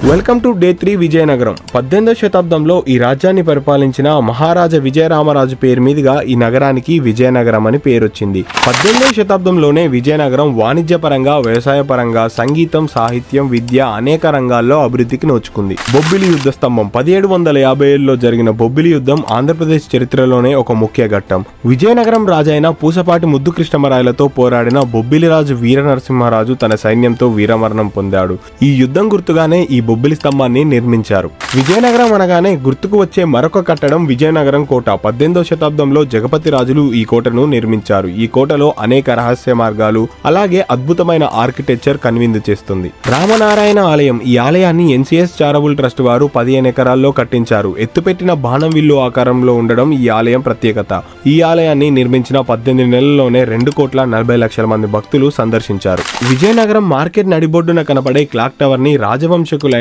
Welcome to day 3 Vizianagaram. 18వ శతాబ్దంలో ఈ రాజ్యాన్ని పరిపాలించిన మహారాజా విజయరామరాజు పేరు మీదుగా ఈ నగరానికి విజయనగరం అని పేరొచ్చింది. 18వ శతాబ్దంలోనే విజయనగరం వాణిజ్యపరంగా, వ్యవసాయపరంగా, సంగీతం, సాహిత్యం, విద్య అనేక రంగాల్లో అభివృద్ధికి నోచుకుంది. బొబ్బిలి యుద్ధ స్తంభం 1757లో జరిగిన బొబ్బిలి యుద్ధం ఆంధ్రప్రదేశ్ చరిత్రలోనే ఒక ముఖ్య ఘట్టం. విజయనగరం రాజైన పూసపాటి ముద్దు కృష్ణమరాయలతో పోరాడిన బొబ్బిలిరాజు వీరనరసింహరాజు తన సైన్యంతో వీరమరణం పొందాడు. ఈ యుద్ధం గుర్తుగానే ఈ బొబ్బిలి స్తంభాన్ని నిర్మించారు. విజయనగరం అనగానే గుర్తుకు వచ్చే మరొక కట్టడం విజయనగరం కోట. 18వ శతాబ్దంలో జగపతి రాజులు ఈ కోటను నిర్మించారు. ఈ కోటలో అనేక రహస్య మార్గాలు, అలాగే అద్భుతమైన ఆర్కిటెక్చర్ కనువిందు చేస్తుంది. రామనారాయణ ఆలయం. ఈ ఆలయాన్ని ఎన్సిఎస్ చారిటబుల్ ట్రస్ట్ వారు 15 ఎకరాల్లో కట్టించారు. ఎత్తుపెట్టిన బాణం విల్లు ఆకారంలో ఉండడం ఈ ఆలయం ప్రత్యేకత. ఈ ఆలయాన్ని నిర్మించిన 18 నెలల్లోనే 2,40,00,000 మంది భక్తులు సందర్శించారు. విజయనగరం మార్కెట్ నడిబొడ్డున కనపడే క్లాక్ టవర్ ని రాజవంశకులైన